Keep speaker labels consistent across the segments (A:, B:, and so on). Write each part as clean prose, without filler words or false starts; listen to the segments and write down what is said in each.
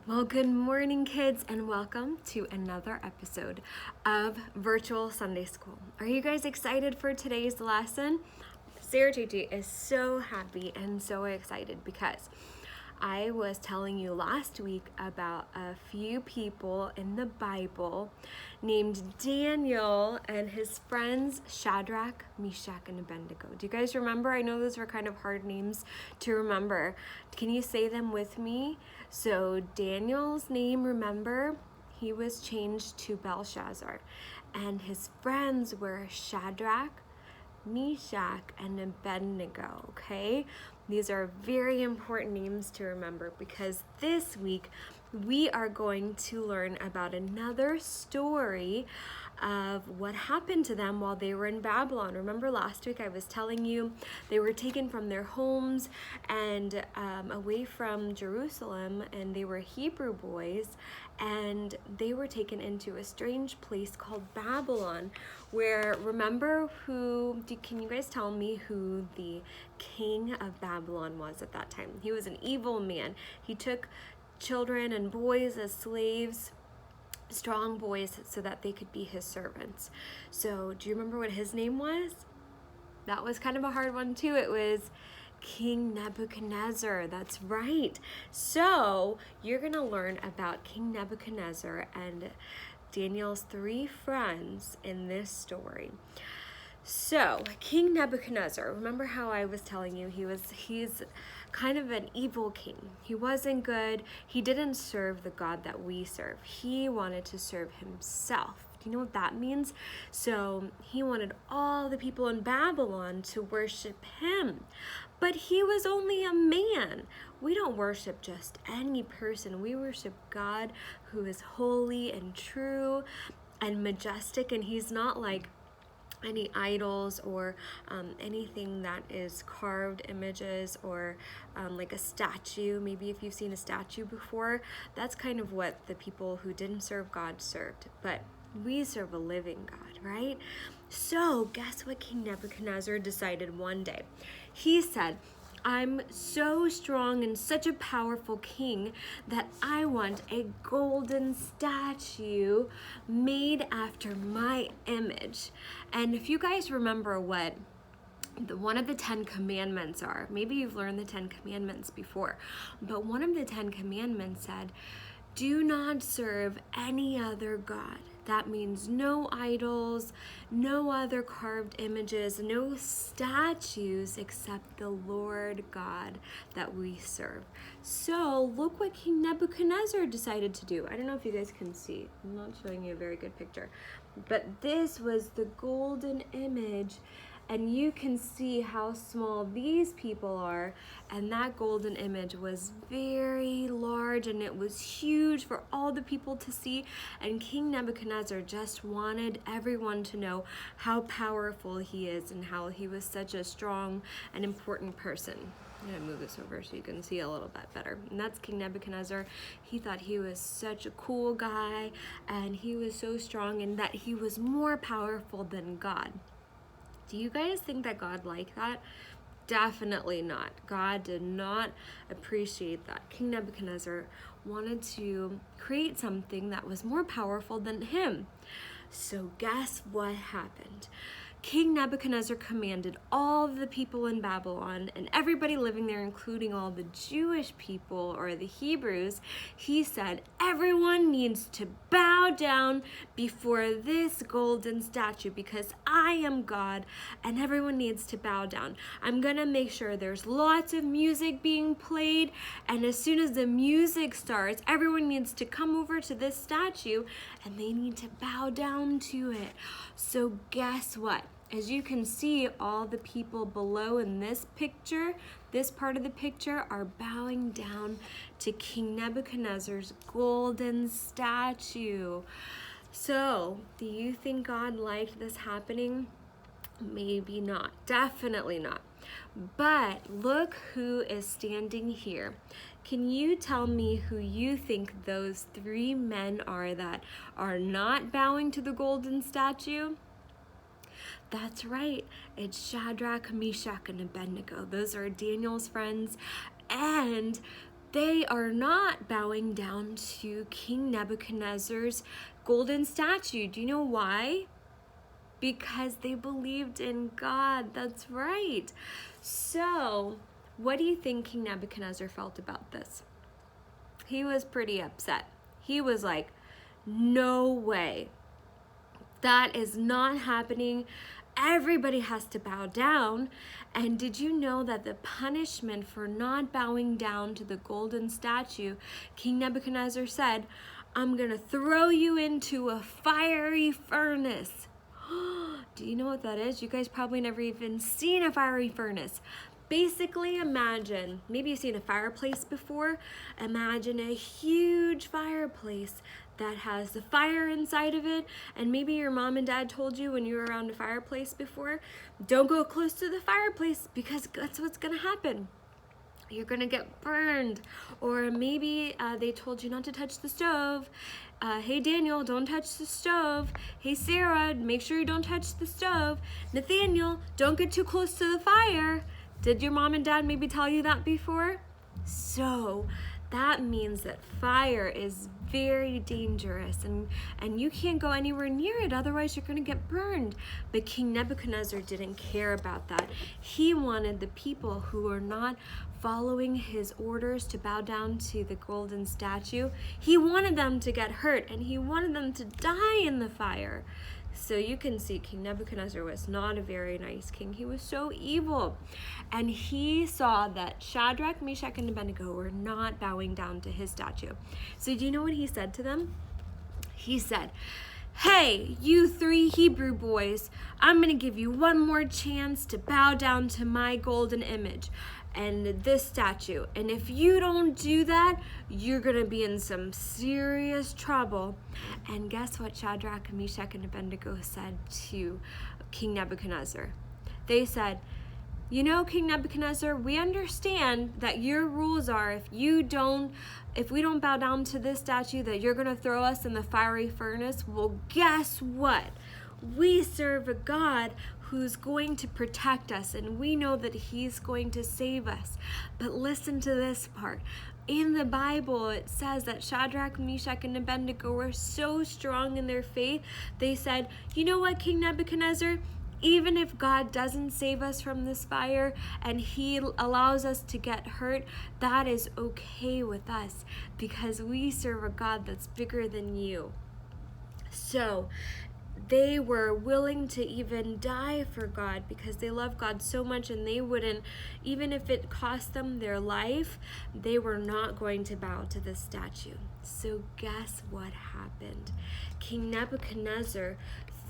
A: Well, good morning, kids, and welcome to another episode of Virtual Sunday School. Are you guys excited for today's lesson? Sarah JJ is so happy and so excited because I was telling you last week about a few people in the Bible named Daniel and his friends Shadrach, Meshach, and Abednego. Do you guys remember? I know those were kind of hard names to remember. Can you say them with me? So Daniel's name, remember, he was changed to Belshazzar, and his friends were Shadrach, Meshach, and Abednego, okay? These are very important names to remember because this week we are going to learn about another story of what happened to them while they were in Babylon. Remember last week I was telling you they were taken from their homes and away from Jerusalem, and they were Hebrew boys, and they were taken into a strange place called Babylon, where, remember can you guys tell me who the king of Babylon was at that time? He was an evil man. He took children and boys as slaves, strong boys, so that they could be his servants. So do you remember what his name was? That was kind of a hard one too. It was King Nebuchadnezzar. That's right. So you're going to learn about King Nebuchadnezzar and Daniel's three friends in this story. So King Nebuchadnezzar, remember how I was telling you he's kind of an evil king. He wasn't good. He didn't serve the God that we serve. He wanted to serve himself. Do you know what that means? So he wanted all the people in Babylon to worship him. But he was only a man. We don't worship just any person. We worship God who is holy and true and majestic, and he's not like any idols or anything that is carved images or like a statue. Maybe if you've seen a statue before, that's kind of what the people who didn't serve God served. But we serve a living God, right? So guess what King Nebuchadnezzar decided one day? He said, I'm so strong and such a powerful king that I want a golden statue made after my image. And if you guys remember what one of the 10 commandments are, maybe you've learned the 10 commandments before, but one of the 10 commandments said, do not serve any other God. That means no idols, no other carved images, no statues except the Lord God that we serve. So look what King Nebuchadnezzar decided to do. I don't know if you guys can see. I'm not showing you a very good picture. But this was the golden image, and you can see how small these people are, and that golden image was very large and it was huge for all the people to see, and King Nebuchadnezzar just wanted everyone to know how powerful he is and how he was such a strong and important person. I'm gonna move this over so you can see a little bit better. And that's King Nebuchadnezzar. He thought he was such a cool guy and he was so strong and that he was more powerful than God. Do you guys think that God liked that? Definitely not. God did not appreciate that. King Nebuchadnezzar wanted to create something that was more powerful than him. So guess what happened? King Nebuchadnezzar commanded all the people in Babylon and everybody living there, including all the Jewish people or the Hebrews, he said, everyone needs to bow down before this golden statue because I am God and everyone needs to bow down. I'm gonna make sure there's lots of music being played, and as soon as the music starts, everyone needs to come over to this statue and they need to bow down to it. So guess what? As you can see, all the people below in this picture, this part of the picture, are bowing down to King Nebuchadnezzar's golden statue. So, do you think God liked this happening? Maybe not. Definitely not. But look who is standing here. Can you tell me who you think those three men are that are not bowing to the golden statue? That's right, it's Shadrach, Meshach, and Abednego. Those are Daniel's friends, and they are not bowing down to King Nebuchadnezzar's golden statue. Do you know why? Because they believed in God. That's right. So, what do you think King Nebuchadnezzar felt about this? He was pretty upset. He was like, no way. That is not happening. Everybody has to bow down. And did you know that the punishment for not bowing down to the golden statue, King Nebuchadnezzar said, I'm going to throw you into a fiery furnace. Do you know what that is? You guys probably never even seen a fiery furnace. Basically, imagine, maybe you've seen a fireplace before. Imagine a huge fireplace that has the fire inside of it, and maybe your mom and dad told you when you were around a fireplace before, don't go close to the fireplace because that's what's gonna happen. You're gonna get burned. Or maybe they told you not to touch the stove. Hey Daniel, don't touch the stove. Hey Sarah, make sure you don't touch the stove. Nathaniel, don't get too close to the fire. Did your mom and dad maybe tell you that before? So that means that fire is very dangerous and you can't go anywhere near it, otherwise you're going to get burned. But King Nebuchadnezzar didn't care about that. He wanted the people who are not following his orders to bow down to the golden statue. He wanted them to get hurt and he wanted them to die in the fire. So you can see King Nebuchadnezzar was not a very nice king. He was so evil. And he saw that Shadrach, Meshach, and Abednego were not bowing down to his statue. So do you know what he said to them? He said, hey, you 3 Hebrew boys, I'm going to give you one more chance to bow down to my golden image and this statue. And if you don't do that, you're going to be in some serious trouble. And guess what Shadrach, Meshach, and Abednego said to King Nebuchadnezzar? They said, you know, King Nebuchadnezzar, we understand that your rules are if we don't bow down to this statue, that you're going to throw us in the fiery furnace. Well, guess what? We serve a God who's going to protect us, and we know that he's going to save us. But listen to this part. In the Bible, it says that Shadrach, Meshach, and Abednego were so strong in their faith, they said, you know what, King Nebuchadnezzar? Even if God doesn't save us from this fire and he allows us to get hurt, that is okay with us because we serve a God that's bigger than you. So they were willing to even die for God because they love God so much, and they wouldn't, even if it cost them their life, they were not going to bow to this statue. So guess what happened? King Nebuchadnezzar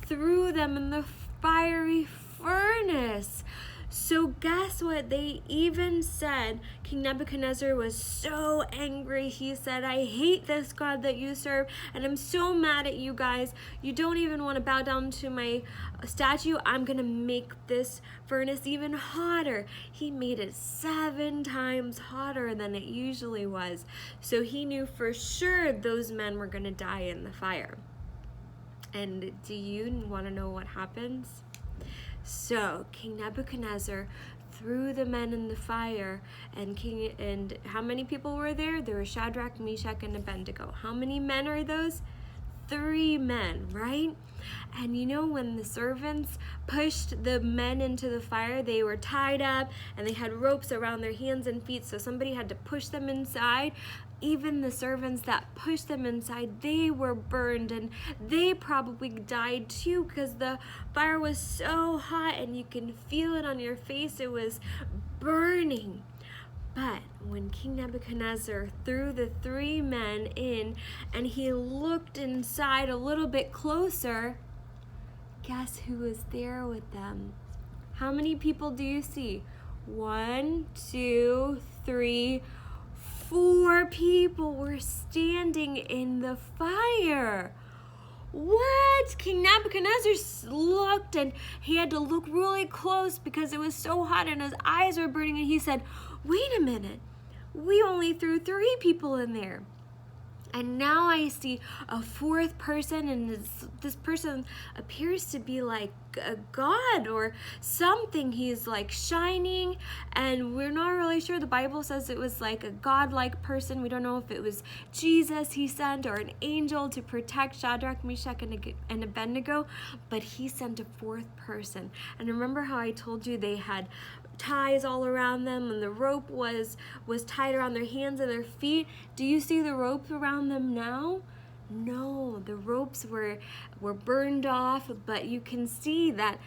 A: threw them in the fiery furnace. So guess what? They even said, King Nebuchadnezzar was so angry. He said, I hate this God that you serve, and I'm so mad at you guys. You don't even want to bow down to my statue. I'm going to make this furnace even hotter. He made it 7 times hotter than it usually was. So he knew for sure those men were going to die in the fire. And do you want to know what happens? So King Nebuchadnezzar threw the men in the fire, and how many people were there? There were Shadrach, Meshach, and Abednego. How many men are those? 3 men, right? And you know, when the servants pushed the men into the fire, they were tied up and they had ropes around their hands and feet, so somebody had to push them inside. Even the servants that pushed them inside, they were burned, and they probably died too because the fire was so hot and you can feel it on your face. It was burning. But when King Nebuchadnezzar threw the 3 men in and he looked inside a little bit closer, guess who was there with them? How many people do you see? 1, 2, 3, 4 people were standing in the fire. What? King Nebuchadnezzar looked, and he had to look really close because it was so hot and his eyes were burning, and he said, wait a minute, we only threw 3 people in there. And now I see a fourth person, and this person appears to be like a god or something. He's like shining, and we're not really sure. The Bible says it was like a godlike person. We don't know if it was Jesus he sent or an angel to protect Shadrach, Meshach, and Abednego, but he sent a fourth person. And remember how I told you they had ties all around them, and the rope was tied around their hands and their feet? Do you see the rope around them now? No, the ropes were burned off, but you can see that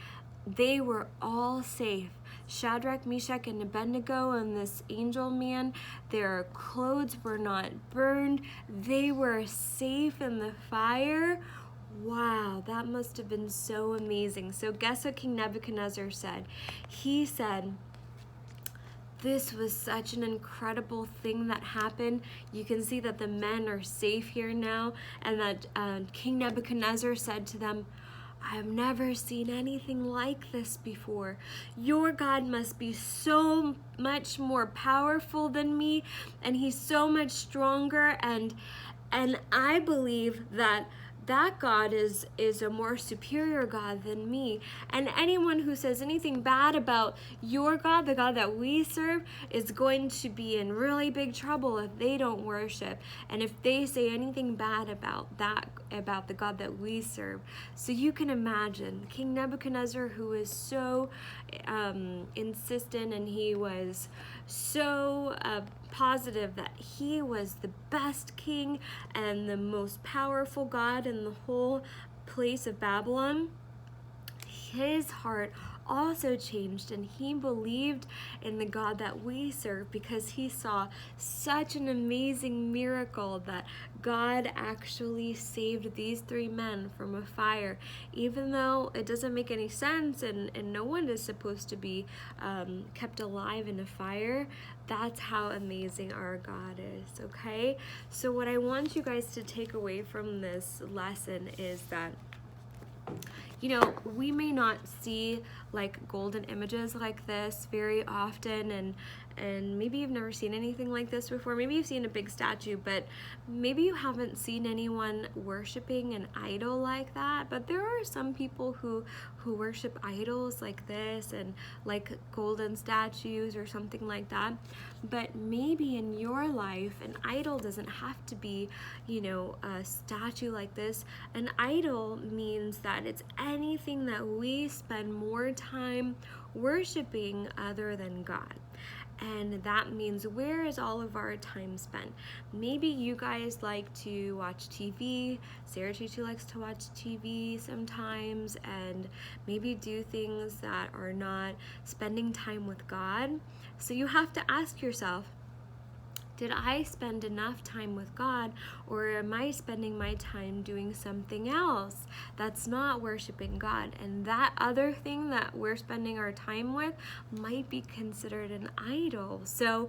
A: they were all safe. Shadrach, Meshach, and Abednego and this angel man, their clothes were not burned. They were safe in the fire. Wow, that must have been so amazing. So guess what King Nebuchadnezzar said? He said, this was such an incredible thing that happened. You can see that the men are safe here now, and that King Nebuchadnezzar said to them, I have never seen anything like this before. Your God must be so much more powerful than me, and he's so much stronger, and I believe that God is a more superior God than me. And anyone who says anything bad about your God, the God that we serve, is going to be in really big trouble if they don't worship, and if they say anything bad about the God that we serve. So you can imagine King Nebuchadnezzar, who is so insistent, and he was so positive that he was the best king and the most powerful God in the whole place of Babylon. His heart also changed, and he believed in the God that we serve because he saw such an amazing miracle that God actually saved these three men from a fire, even though it doesn't make any sense, and no one is supposed to be kept alive in a fire. That's how amazing our God is, okay? So what I want you guys to take away from this lesson is that, you know, we may not see like golden images like this very often, and maybe you've never seen anything like this before. Maybe you've seen a big statue, but maybe you haven't seen anyone worshiping an idol like that. But there are some people who worship idols like this, and like golden statues or something like that. But maybe in your life, an idol doesn't have to be, you know, a statue like this. An idol means that it's anything that we spend more time worshiping other than God. And that means, where is all of our time spent? Maybe you guys like to watch TV. Sarah Tutu likes to watch TV sometimes, and maybe do things that are not spending time with God. So you have to ask yourself, did I spend enough time with God, or am I spending my time doing something else that's not worshiping God? And that other thing that we're spending our time with might be considered an idol. So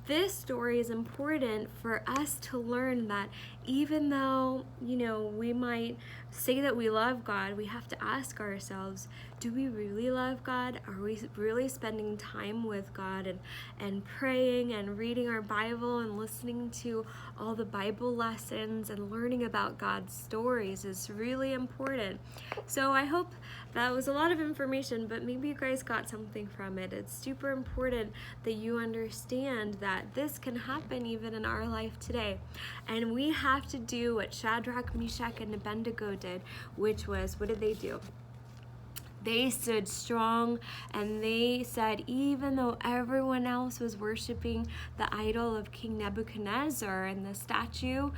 A: this story is important for us to learn that even though, you know, we might say that we love God, we have to ask ourselves, do we really love God? Are we really spending time with God and praying and reading our Bible and listening to all the Bible lessons and learning about God's stories is really important. So I hope that was a lot of information, but maybe you guys got something from it. It's super important that you understand that this can happen even in our life today. And we have to do what Shadrach, Meshach, and Abednego did, which was, what did they do? They stood strong, and they said, even though everyone else was worshiping the idol of King Nebuchadnezzar and the statue,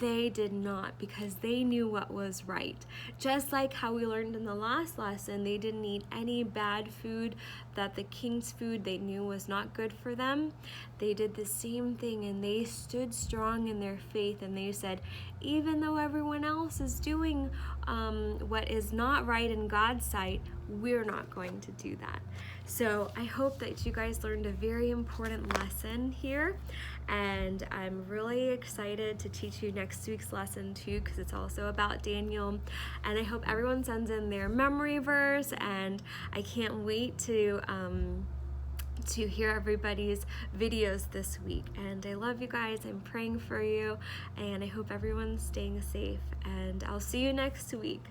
A: they did not, because they knew what was right. Just like how we learned in the last lesson, they didn't eat any bad food, that the king's food they knew was not good for them. They did the same thing, and they stood strong in their faith, and they said, even though everyone else is doing what is not right in God's sight, we're not going to do that. So I hope that you guys learned a very important lesson here, and I'm really excited to teach you next week's lesson too, because it's also about Daniel. And I hope everyone sends in their memory verse, and I can't wait to to hear everybody's videos this week. And I love you guys. I'm praying for you, and I hope everyone's staying safe. And I'll see you next week.